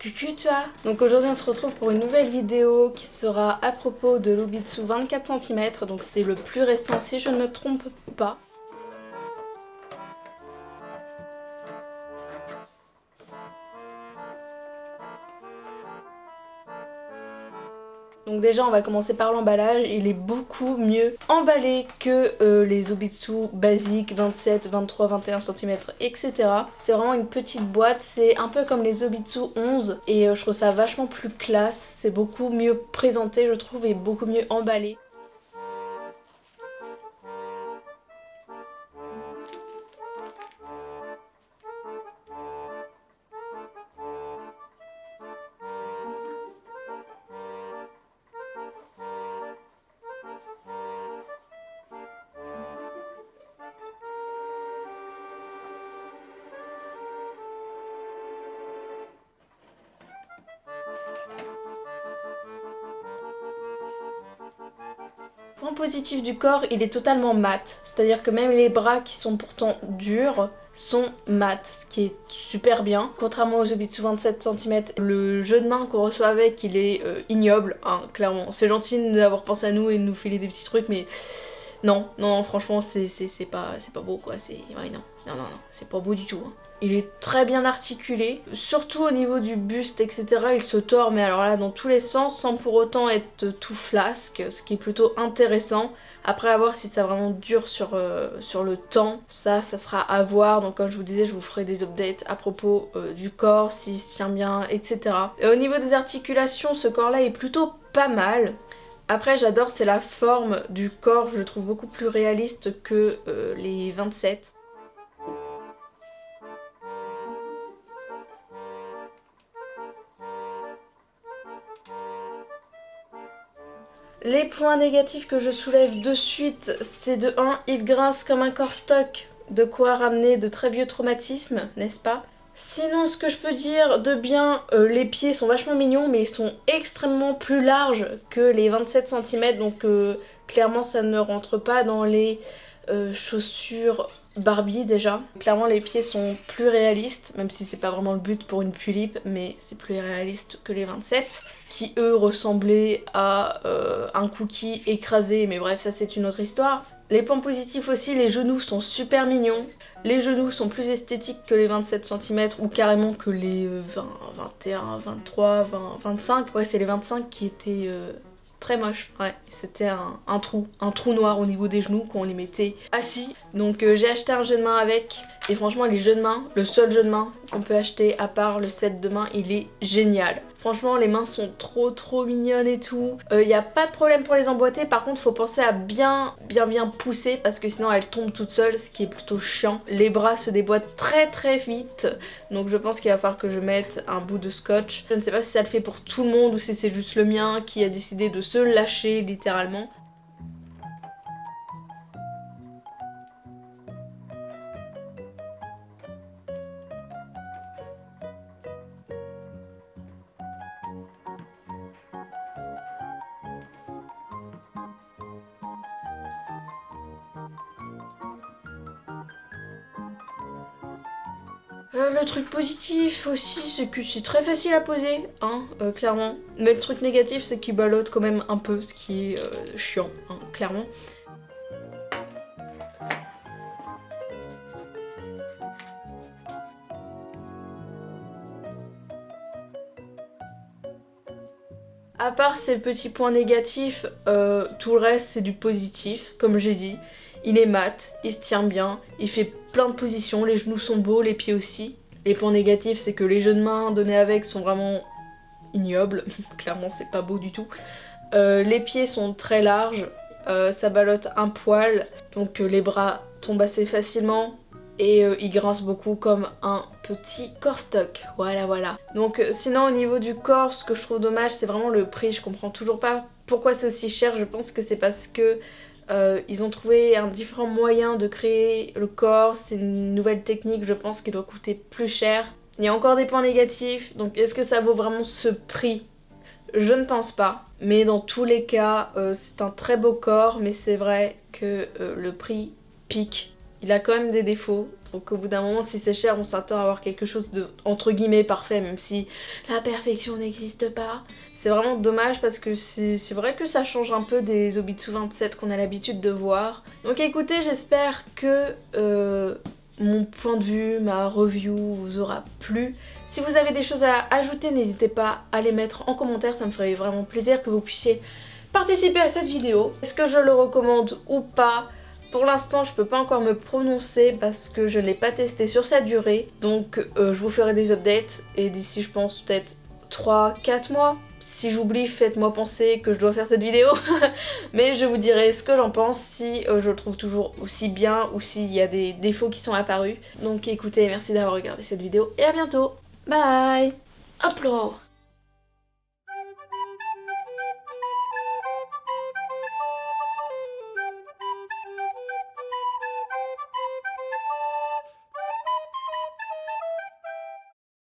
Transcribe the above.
Coucou toi. Donc aujourd'hui on se retrouve pour une nouvelle vidéo qui sera à propos de l'Ubitsu 24 cm, donc c'est le plus récent si je ne me trompe pas. Donc déjà on va commencer par l'emballage, il est beaucoup mieux emballé que les Ubitsu basiques 27, 23, 21 cm etc. C'est vraiment une petite boîte, c'est un peu comme les Ubitsu 11 et je trouve ça vachement plus classe, c'est beaucoup mieux présenté je trouve et beaucoup mieux emballé. Point positif du corps, il est totalement mat, c'est-à-dire que même les bras qui sont pourtant durs sont mat, ce qui est super bien. Contrairement aux Ubitsu 27 cm, le jeu de main qu'on reçoit avec, il est ignoble, hein, clairement. C'est gentil d'avoir pensé à nous et de nous filer des petits trucs, mais non, franchement, c'est pas beau, quoi. Ouais, non, c'est pas beau du tout. Hein. Il est très bien articulé, surtout au niveau du buste, etc. Il se tord, mais alors là, dans tous les sens, sans pour autant être tout flasque, ce qui est plutôt intéressant. Après, à voir si ça vraiment dure sur le temps, ça sera à voir. Donc comme je vous disais, je vous ferai des updates à propos du corps, s'il se tient bien, etc. Et au niveau des articulations, ce corps-là est plutôt pas mal. Après j'adore, c'est la forme du corps, je le trouve beaucoup plus réaliste que les 27. Les points négatifs que je soulève de suite, c'est de 1, il grince comme un corps stock, de quoi ramener de très vieux traumatismes, n'est-ce pas? Sinon, ce que je peux dire de bien, les pieds sont vachement mignons, mais ils sont extrêmement plus larges que les 27 cm, donc clairement ça ne rentre pas dans les chaussures Barbie déjà. Clairement les pieds sont plus réalistes, même si c'est pas vraiment le but pour une Pulip, mais c'est plus réaliste que les 27, qui eux ressemblaient à un cookie écrasé, mais bref ça c'est une autre histoire. Les points positifs aussi, les genoux sont super mignons. Les genoux sont plus esthétiques que les 27 cm ou carrément que les 20, 21, 23, 20, 25. Ouais, c'est les 25 qui étaient très moches. Ouais, c'était un trou noir au niveau des genoux quand on les mettait assis. Donc j'ai acheté un jeu de main avec. Et franchement, les jeux de main, le seul jeu de main qu'on peut acheter à part le set de main, il est génial. Franchement, les mains sont trop mignonnes et tout. Y a pas de problème pour les emboîter. Par contre, faut penser à bien pousser parce que sinon elles tombent toutes seules, ce qui est plutôt chiant. Les bras se déboîtent très vite. Donc je pense qu'il va falloir que je mette un bout de scotch. Je ne sais pas si ça le fait pour tout le monde ou si c'est juste le mien qui a décidé de se lâcher littéralement. Le truc positif aussi, c'est que c'est très facile à poser, hein, clairement. Mais le truc négatif, c'est qu'il ballotte quand même un peu, ce qui est chiant, hein, clairement. À part ces petits points négatifs, tout le reste c'est du positif, comme j'ai dit. Il est mat, il se tient bien, il fait plein de positions, les genoux sont beaux, les pieds aussi. Les points négatifs, c'est que les jeux de main donnés avec sont vraiment ignobles, clairement c'est pas beau du tout. Les pieds sont très larges, ça ballotte un poil, donc les bras tombent assez facilement. Et il grince beaucoup comme un petit corps stock, voilà. Donc sinon au niveau du corps, ce que je trouve dommage c'est vraiment le prix, je comprends toujours pas pourquoi c'est aussi cher. Je pense que c'est parce que ils ont trouvé un différent moyen de créer le corps, c'est une nouvelle technique je pense qui doit coûter plus cher. Il y a encore des points négatifs, donc est-ce que ça vaut vraiment ce prix? Je ne pense pas, mais dans tous les cas c'est un très beau corps, mais c'est vrai que le prix pique. il a quand même des défauts. Donc au bout d'un moment, si c'est cher, on s'attend à avoir quelque chose de entre guillemets parfait, même si la perfection n'existe pas. C'est vraiment dommage parce que c'est vrai que ça change un peu des Obitsu 27 qu'on a l'habitude de voir. Donc écoutez, j'espère que mon point de vue, ma review vous aura plu. Si vous avez des choses à ajouter, n'hésitez pas à les mettre en commentaire, ça me ferait vraiment plaisir que vous puissiez participer à cette vidéo. Est-ce que je le recommande ou pas? Pour l'instant, je peux pas encore me prononcer parce que je l'ai pas testé sur sa durée. Donc je vous ferai des updates et d'ici je pense peut-être 3-4 mois. Si j'oublie, faites-moi penser que je dois faire cette vidéo. Mais je vous dirai ce que j'en pense, si je le trouve toujours aussi bien ou s'il y a des défauts qui sont apparus. Donc écoutez, merci d'avoir regardé cette vidéo et à bientôt. Bye. Hop là.